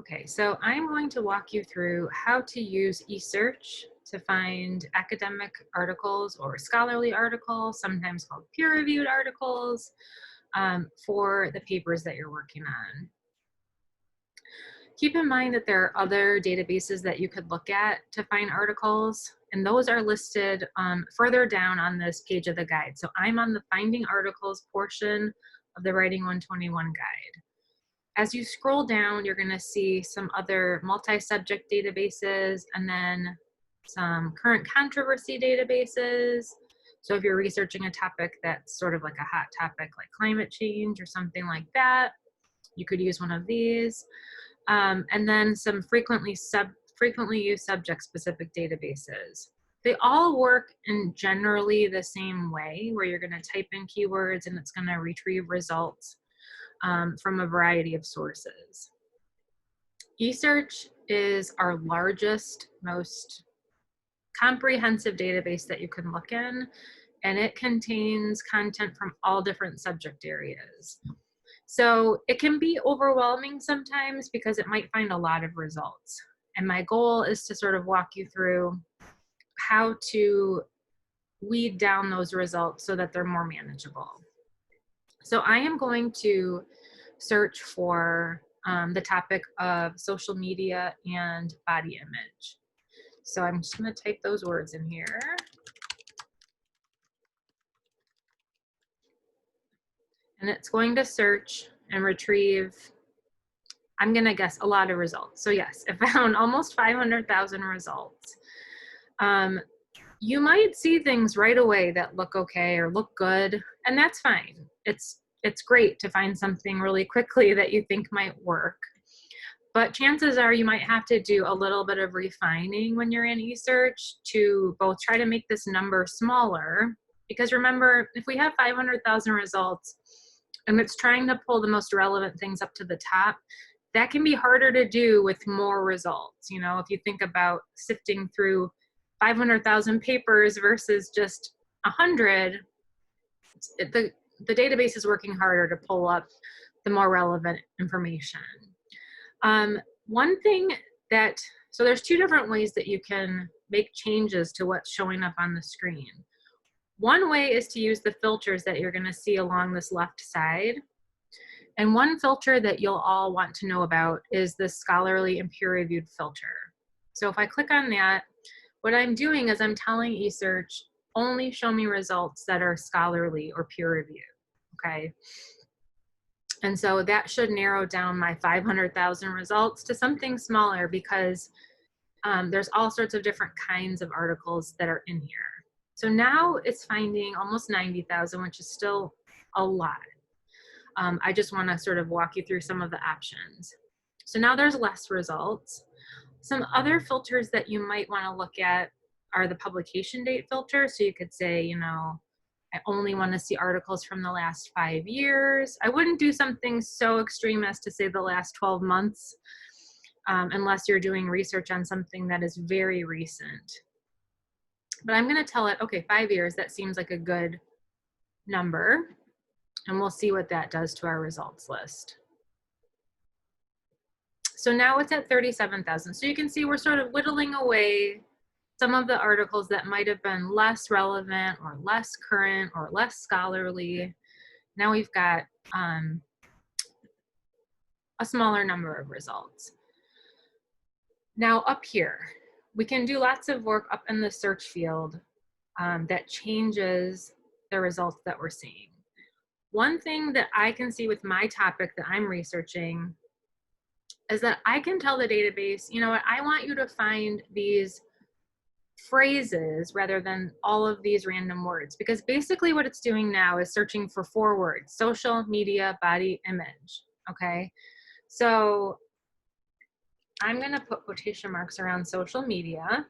Okay, so I'm going to walk you through how to use eSearch to find academic articles or scholarly articles, sometimes called peer-reviewed articles, for the papers that you're working on. Keep in mind that there are other databases that you could look at to find articles, and those are listed further down on this page of the guide. So I'm on the Finding Articles portion of the Writing 121 guide. As you scroll down, you're going to see some other multi-subject databases and then some current controversy databases. So if you're researching a topic that's sort of like a hot topic like climate change or something like that, you could use one of these. And then some frequently used subject-specific databases. They all work in generally the same way, where you're going to type in keywords and it's going to retrieve results from a variety of sources. eSearch is our largest, most comprehensive database that you can look in, and it contains content from all different subject areas. So it can be overwhelming sometimes because it might find a lot of results. And my goal is to sort of walk you through how to weed down those results so that they're more manageable. So I am going to search for the topic of social media and body image. So I'm just going to type those words in here. And it's going to search and retrieve, I'm going to guess, a lot of results. So yes, it found almost 500,000 results. You might see things right away that look okay or look good, and that's fine. It's great to find something really quickly that you think might work. But chances are you might have to do a little bit of refining when you're in eSearch to both try to make this number smaller, because remember, if we have 500,000 results and it's trying to pull the most relevant things up to the top, that can be harder to do with more results. You know, if you think about sifting through 500,000 papers versus just 100, the database is working harder to pull up the more relevant information. One thing so there's two different ways that you can make changes to what's showing up on the screen. One way is to use the filters that you're going to see along this left side. And one filter that you'll all want to know about is the scholarly and peer-reviewed filter. So if I click on that, what I'm doing is I'm telling eSearch, only show me results that are scholarly or peer-reviewed, okay? And so that should narrow down my 500,000 results to something smaller, because there's all sorts of different kinds of articles that are in here. So now it's finding almost 90,000, which is still a lot. I just want to sort of walk you through some of the options. So now there's less results. Some other filters that you might want to look at are the publication date filter. So you could say, you know, I only want to see articles from the last 5 years. I wouldn't do something so extreme as to say the last 12 months, unless you're doing research on something that is very recent. But I'm going to tell it, okay, 5 years, that seems like a good number. And we'll see what that does to our results list. So now it's at 37,000. So you can see we're sort of whittling away some of the articles that might have been less relevant or less current or less scholarly. Now we've got a smaller number of results. Now up here, we can do lots of work up in the search field that changes the results that we're seeing. One thing that I can see with my topic that I'm researching is that I can tell the database, you know what, I want you to find these phrases rather than all of these random words, because basically what it's doing now is searching for 4 words: social media, body, image. Okay, so I'm going to put quotation marks around social media,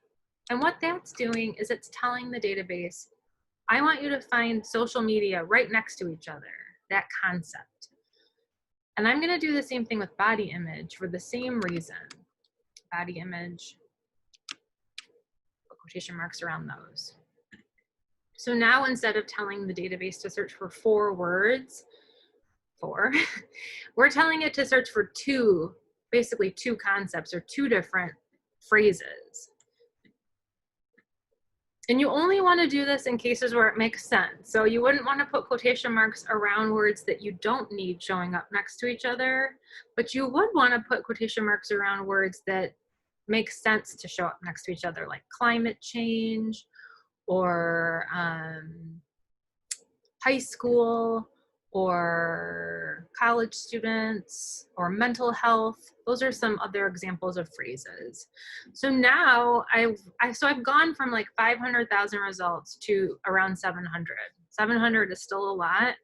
and what that's doing is it's telling the database, I want you to find social media right next to each other, that concept. And I'm going to do the same thing with body image for the same reason. Body image, put quotation marks around those. So now instead of telling the database to search for 4 words, we're telling it to search for 2 basically two concepts or two different phrases. And you only want to do this in cases where it makes sense. So you wouldn't want to put quotation marks around words that you don't need showing up next to each other, but you would want to put quotation marks around words that make sense to show up next to each other, like climate change or high school or college students or mental health. Those are some other examples of phrases. So now I've gone from like 500,000 results to around 700. 700 is still a lot,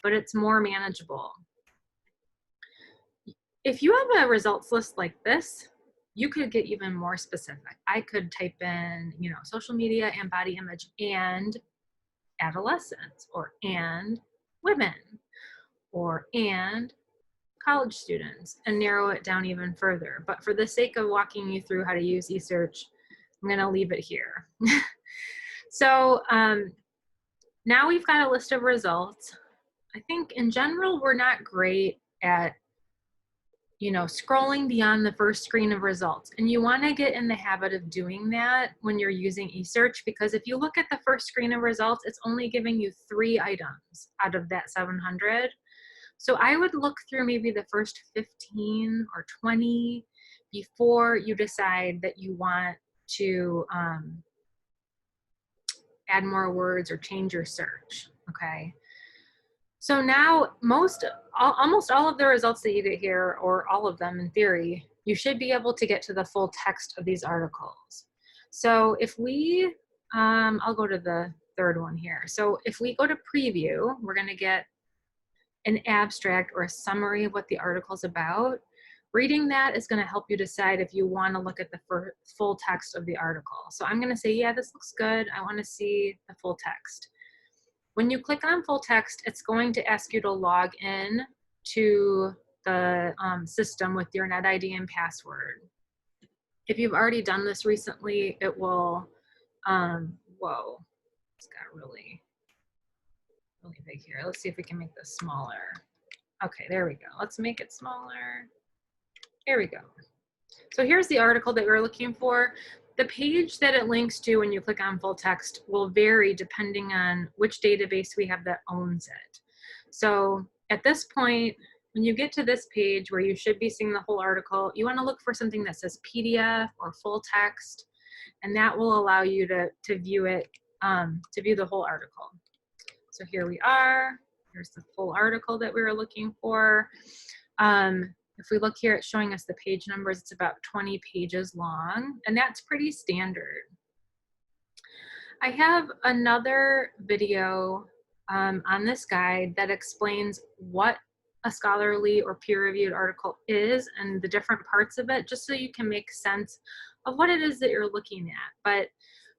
but it's more manageable. If you have a results list like this, you could get even more specific. I could type in, you know, social media and body image and adolescents, or and women, or and college students, and narrow it down even further. But for the sake of walking you through how to use eSearch, I'm going to leave it here. So now we've got a list of results. I think in general, we're not great at, you know, scrolling beyond the first screen of results. And you want to get in the habit of doing that when you're using eSearch, because if you look at the first screen of results, it's only giving you 3 items out of that 700. So I would look through maybe the first 15 or 20 before you decide that you want to add more words or change your search, okay? So now almost all of the results that you get here, or all of them in theory, you should be able to get to the full text of these articles. So if we, I'll go to the third one here. So if we go to preview, we're gonna get an abstract or a summary of what the article's about. Reading that is gonna help you decide if you wanna look at the full text of the article. So I'm gonna say, yeah, this looks good. I wanna see the full text. When you click on full text, it's going to ask you to log in to the system with your NetID and password. If you've already done this recently, it will, whoa, it's got really big here. Let's see if we can make this smaller. Okay, there we go. Let's make it smaller. There we go. So here's the article that we're looking for. The page that it links to when you click on full text will vary depending on which database we have that owns it. So at this point, when you get to this page where you should be seeing the whole article, you want to look for something that says PDF or full text, and that will allow you to view it, to view the whole article. So here we are. Here's the full article that we were looking for. If we look here, it's showing us the page numbers. It's about 20 pages long, and that's pretty standard. I have another video on this guide that explains what a scholarly or peer-reviewed article is and the different parts of it, just so you can make sense of what it is that you're looking at. But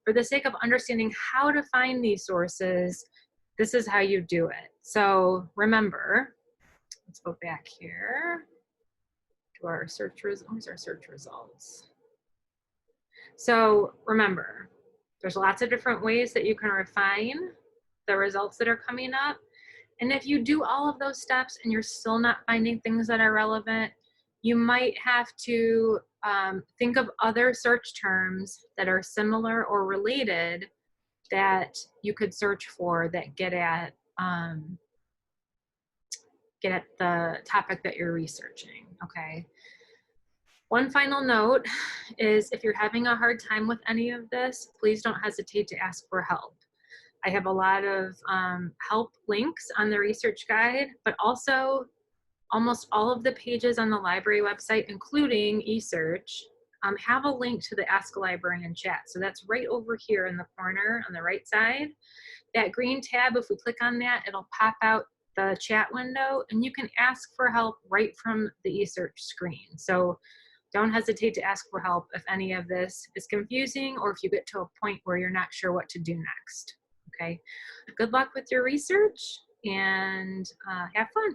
for the sake of understanding how to find these sources, this is how you do it. So remember, let's go back here to our search results. Where's our search results? So remember, there's lots of different ways that you can refine the results that are coming up. And if you do all of those steps and you're still not finding things that are relevant, you might have to think of other search terms that are similar or related that you could search for that get at the topic that you're researching, okay? One final note is if you're having a hard time with any of this, please don't hesitate to ask for help. I have a lot of help links on the research guide, but also almost all of the pages on the library website, including eSearch, have a link to the Ask a Librarian chat. So that's right over here in the corner on the right side. That green tab, if we click on that, it'll pop out the chat window, and you can ask for help right from the eSearch screen. So don't hesitate to ask for help if any of this is confusing or if you get to a point where you're not sure what to do next, okay? Good luck with your research and have fun.